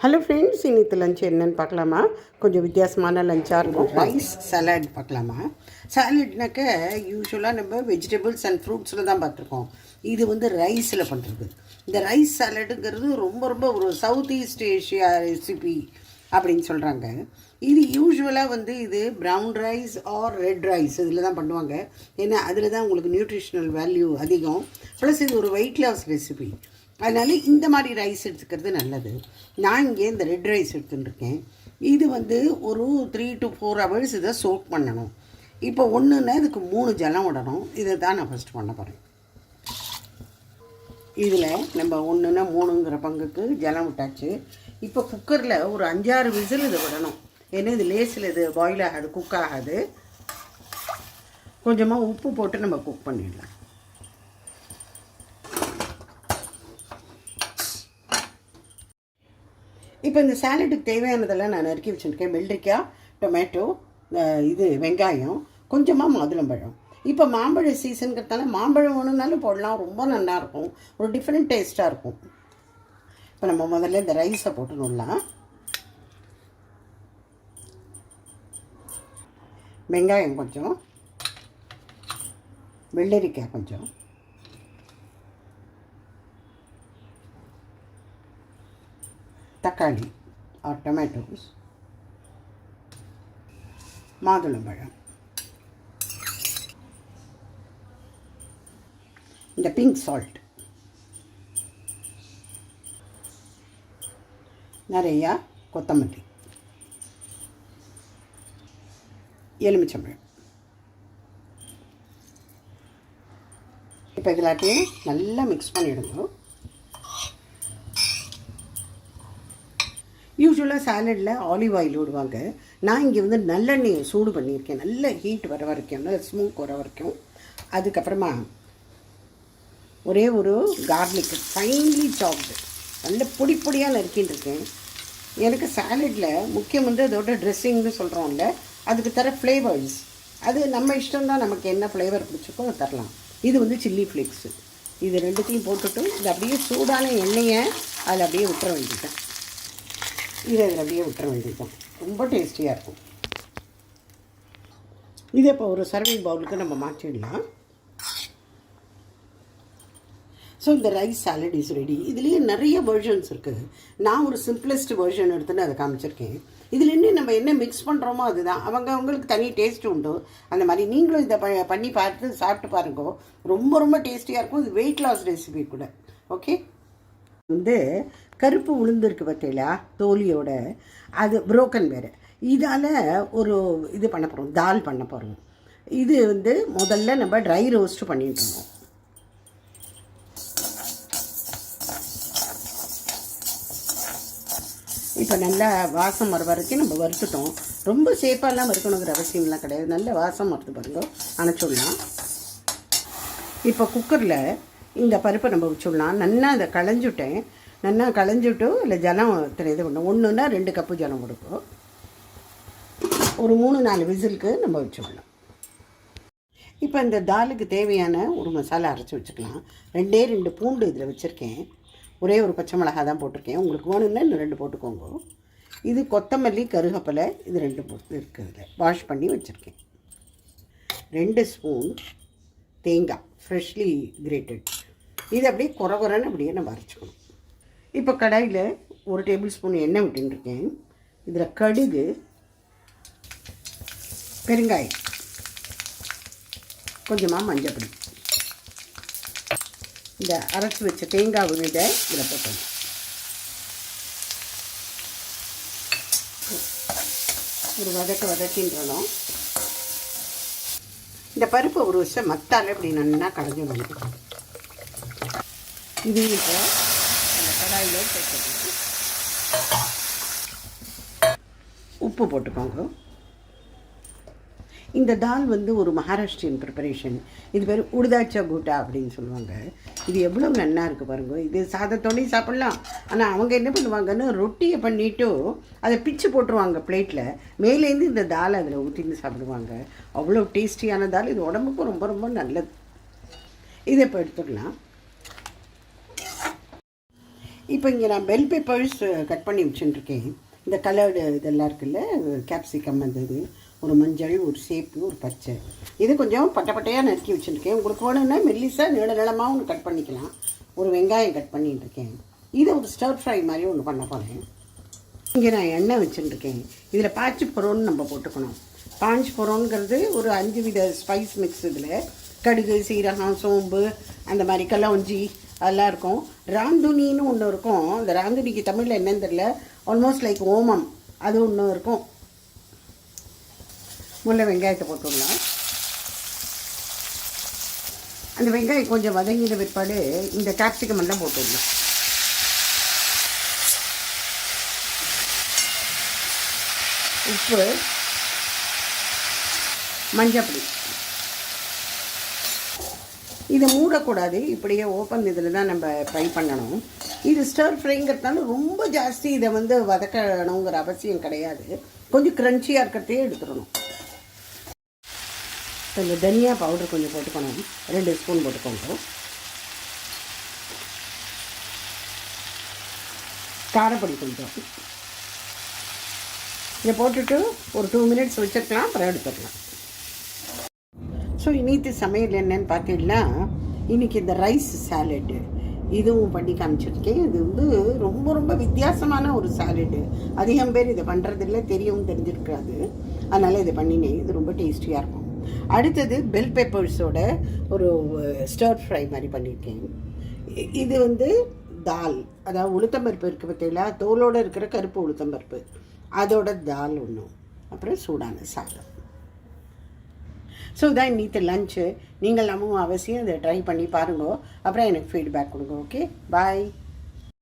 Hello friends, இன்னைக்கு lunch என்னன்னு பார்க்கலாமா? கொஞ்சம் வித்தியாசமான லஞ்சாக இருக்கும். ரைஸ் சலாட் பார்க்கலாமா? சாலட்னாக்க யூஸ்வலாக நம்ம வெஜிடபிள்ஸ் அண்ட் ஃப்ரூட்ஸில் தான் பார்த்துருக்கோம். இது வந்து ரைஸில் பண்ணுறது. இந்த ரைஸ் சாலடுங்கிறது ரொம்ப ரொம்ப ஒரு சவுத் ஈஸ்ட் ஏஷியா ரெசிபி அப்படின்னு சொல்கிறாங்க. இது யூஸ்வலாக வந்து இது brown rice or red rice இதில் தான் பண்ணுவாங்க. ஏன்னா அதில் தான் உங்களுக்கு நியூட்ரிஷனல் வேல்யூ அதிகம். ப்ளஸ் இது ஒரு வெயிட் லாஸ் ரெசிபி. அதனால் இந்த மாதிரி ரைஸ் எடுத்துக்கிறது நல்லது. நான் இங்கே இந்த ரெட் ரைஸ் எடுத்துட்டுருக்கேன். இது வந்து ஒரு 3 to 4 hours இதை சோக் பண்ணணும். இப்போ ஒன்றுன்னா இதுக்கு 3 ஜலம் விடணும். இதை தான் நான் ஃபஸ்ட்டு பண்ண போகிறேன். இதில் நம்ம 1ன்னா 3ங்கிற பங்குக்கு ஜலம் விட்டாச்சு. இப்போ குக்கரில் ஒரு 5-6 விசில் இதை விடணும். ஏன்னா இது லேஸில் இது பாயில் ஆகாது, குக் ஆகாது. கொஞ்சமாக உப்பு போட்டு நம்ம குக் பண்ணிடலாம். இப்போ இந்த சாலட்டுக்கு தேவையானதெல்லாம் நான் நறுக்கி வச்சுருக்கேன். வெள்ளரிக்காய், டொமேட்டோ, இது வெங்காயம், கொஞ்சமாக மாதுளம்பழம். இப்போ மாம்பழ சீசனுங்கிறதுனால மாம்பழம் ஒன்றுனாலும் போடலாம், ரொம்ப நல்லாயிருக்கும், ஒரு டிஃப்ரெண்ட் டேஸ்ட்டாக இருக்கும். இப்போ நம்ம முதல்ல இந்த ரைஸை போட்டுடலாம். வெங்காயம் கொஞ்சம், வெள்ளரிக்காய் கொஞ்சம், தக்காளி ஆர் டொமேட்டோஸ், மாதுளம்பழம், இந்த பிங்க் சால்ட், நிறையா கொத்தமல்லி, எலுமிச்சம்பழம். இப்போ இதெல்லாத்தையும் நல்லா மிக்ஸ் பண்ணிவிடுங்க. யூஸ்வலாக சாலடில் ஆலிவ் ஆயில் விடுவாங்க. நான் இங்கே வந்து நல்லெண்ணெயை சூடு பண்ணியிருக்கேன். நல்ல ஹீட் வர வரைக்கும், நல்ல ஸ்மோக் வர வரைக்கும். அதுக்கப்புறமா ஒரே ஒரு கார்லிக் ஃபைன்லி சாப்டு நல்ல பொடி பொடியாக நறுக்கின்னு இருக்கேன். எனக்கு சாலடில் முக்கியம் வந்து அதோட ட்ரெஸ்ஸிங்னு சொல்கிறோம்ல, அதுக்கு தர ஃப்ளேவர்ஸ் அது நம்ம இஷ்டம்தான். நமக்கு என்ன ஃப்ளேவர் பிடிச்சிக்கோ அதை தரலாம். இது வந்து சில்லி ஃப்ளேக்ஸு. இது ரெண்டுத்தையும் போட்டுட்டு இது அப்படியே சூடான எண்ணெயை அதில் அப்படியே விட்டுற வேண்டியதான். இதை அதில் அப்படியே விட்டுற வேண்டியதுதான். ரொம்ப டேஸ்டியாக இருக்கும். இதை இப்போ ஒரு சர்விங் பவுலுக்கு நம்ம மாற்றிடலாம். ஸோ இந்த ரைஸ் சாலட் இஸ் ரெடி. இதுலேயே நிறைய வெர்ஷன்ஸ் இருக்குது. நான் ஒரு சிம்பிளஸ்ட் வெர்ஷன் எடுத்துன்னு அதை காமிச்சிருக்கேன். இதில் இன்னும் நம்ம என்ன மிக்ஸ் பண்ணுறோமோ அதுதான். அவங்களுக்கு தனி டேஸ்ட் உண்டு. அந்த மாதிரி நீங்களும் இதை பண்ணி பார்த்து சாப்பிட்டு பாருங்க. ரொம்ப ரொம்ப டேஸ்டியாக இருக்கும். இது வெயிட் லாஸ் ரெசிபி கூட. ஓகே, வந்து கருப்பு உளுந்து இருக்குது பார்த்தீங்களா, தோலியோட, அது புரோக்கன் வேறு. இதால் ஒரு இது பண்ண போகிறோம், தால் பண்ண போகிறோம். இது வந்து முதல்ல நம்ம ட்ரை ரோஸ்ட் பண்ணிட்டு இருந்தோம். இப்போ நல்லா வாசம் வர வரைக்கும் நம்ம வறுத்துட்டோம். ரொம்ப சேஃபாலாம் வறுக்கணுங்கிற அவசியம்லாம் கிடையாது. நல்ல வாசம் வருது பாருங்க, அணைச்சிடலாம். இப்போ குக்கரில் இந்த பருப்பை நம்ம வச்சுடலாம். நல்லா அதை களைஞ்சுட்டேன். நல்லா களைஞ்சிட்டு இல்லை ஜலம் இது பண்ணோம். 1ன்னா 2 கப்பு ஜலம் கொடுக்கும். ஒரு 3-4 விசிலுக்கு நம்ம வச்சுடலாம். இப்போ இந்த தாலுக்கு தேவையான ஒரு மசாலா அரைச்சி வச்சுக்கலாம். 2 பூண்டு இதில் வச்சுருக்கேன். ஒரே ஒரு பச்சை மிளகா தான் போட்டிருக்கேன். உங்களுக்கு வேணும்னா இன்னும் 2 போட்டுக்கோங்க. இது கொத்தமல்லி, கருகப்பிலை, இது 2 போட்டு இருக்குது. வாஷ் பண்ணி வச்சுருக்கேன். 2 ஸ்பூன் தேங்காய் ஃப்ரெஷ்லி கிரேட்டட். இது அப்படியே குறகுறன்னு அப்படியே நம்ம அரைச்சிக்கணும். இப்போ கடாயில் 1 டேபிள் ஸ்பூன் எண்ணெய் விட்டுருக்கேன். இதில் கடுகு, பெருங்காயம், கொஞ்சமாக மஞ்சப்பொடி, இந்த அரைச்சி வச்ச தேங்காய் விழுதை இதில் போட்டணும். ஒரு வதக்கின்றணும். இந்த பருப்பை ஒரு வருஷம் மத்தால் இப்படி நல்லா கடைஞ்சி வந்துடும். இது இப்போ அந்த கடாயில் சேர்க்கணும். உப்பு போட்டுக்கோங்க. இந்த தால் வந்து ஒரு மகாராஷ்டிரியன் ப்ரிப்பரேஷன். இது பேர் உடுதாச்சா கூட்டா அப்படின்னு சொல்லுவாங்க. இது எவ்வளோ நல்லா இருக்குது பாருங்கள். இது சாதத்தோடையும் சாப்பிட்லாம். ஆனால் அவங்க என்ன பண்ணுவாங்கன்னு ரொட்டியை பண்ணிவிட்டு அதை பிச்சு போட்டுருவாங்க பிளேட்டில். மேலேருந்து இந்த தால் அதில் ஊற்றின்னு சாப்பிடுவாங்க. அவ்வளோ டேஸ்டியான தால். இது உடம்புக்கும் ரொம்ப ரொம்ப நல்லது. இதை இப்போ எடுத்துக்கலாம். இப்போ இங்கே நான் பெல் பெப்பர்ஸ் கட் பண்ணி வச்சுட்டுருக்கேன். இந்த கலர்டு இதெல்லாம் இருக்குல்ல, கேப்சிகம் வந்தது, ஒரு மஞ்சள், ஒரு சேப்பு, ஒரு பச்சை, இது கொஞ்சம் பட்டையாக நறுக்கி வச்சுருக்கேன். உங்களுக்கு வேணும்னா மெல்லிசாக நீளமாக ஒன்று கட் பண்ணிக்கலாம். ஒரு வெங்காயம் கட் பண்ணிட்டுருக்கேன். இதை ஒரு ஸ்டர் ஃப்ரை மாதிரி ஒன்று பண்ண போகிறேன். இங்கே நான் எண்ணெய் வச்சுட்டுருக்கேன். இதில் பாஞ்சு பொரோன்னு நம்ம போட்டுக்கணும். பாஞ்சு பொரோங்கிறது ஒரு 5 வித ஸ்பைஸ் மிக்ஸ். இதில் கடுகு, சீரகம், சோம்பு, அந்த மாதிரி கலவஞ்சி அதெல்லாம் இருக்கும். ராந்துனின்னு ஒன்று இருக்கும். அந்த ராந்துனிக்கு தமிழில் என்னன்னு தெரியல, ஆல்மோஸ்ட் லைக் ஓமம், அது ஒன்று இருக்கும். முல்லை வெங்காயத்தை போட்டுடலாம். அந்த வெங்காயம் கொஞ்சம் வதங்கின பிற்பாடு இந்த கேப்சிகம் எல்லாம் போட்டுடலாம். உப்பு, மஞ்சப்பொடி. இதை மூடக்கூடாது, இப்படியே ஓப்பன் இதில் தான் நம்ம ஃப்ரை பண்ணணும். இது ஸ்டர் ஃப்ரைங்கிறதுனால ரொம்ப ஜாஸ்தி இதை வதக்கணுங்கிற அவசியம் கிடையாது. கொஞ்சம் க்ரன்ச்சியாக இருக்கிறதையே எடுத்துடணும். இந்த தனியா பவுடர் கொஞ்சம் போட்டுக்கணும், 2 ஸ்பூன் போட்டுக்கோங்க. காரப்பொடி கொஞ்சம் இதை போட்டுட்டு ஒரு 2 மினிட்ஸ் வச்சுருக்கலாம், அப்புறம் எடுத்துக்கலாம். ஸோ இன்னைக்கு சமையல் என்னன்னு பார்த்தீங்கன்னா, இன்றைக்கி இந்த ரைஸ் சாலட்டு இதுவும் பண்ணி காமிச்சிருக்கேன். இது ரொம்ப ரொம்ப வித்தியாசமான ஒரு சாலட்டு. அதிகம் பேர் இதை பண்ணுறதில்ல, தெரியவும் தெரிஞ்சிருக்காது. அதனால் இதை பண்ணினேன். இது ரொம்ப டேஸ்டியாக இருக்கும். அடுத்தது பெல் பெப்பர்ஸோட ஒரு ஸ்டர் ஃப்ரை மாதிரி பண்ணியிருக்கேன். இது தால், அதாவது உளுத்தம்பருப்பு இருக்குது பார்த்தீங்களா, தோலோடு இருக்கிற கருப்பு உளுத்தம்பருப்பு, அதோட தால் ஒன்றும், அப்புறம் சூடான சாதம். ஸோ இதான் இன்னைக்கு லஞ்சு. நீங்கள் நம்மளும் அவசியம் இதை ட்ரை பண்ணி பாருங்க, அப்புறம் எனக்கு ஃபீட்பேக் கொடுங்க. ஓகே, பாய்.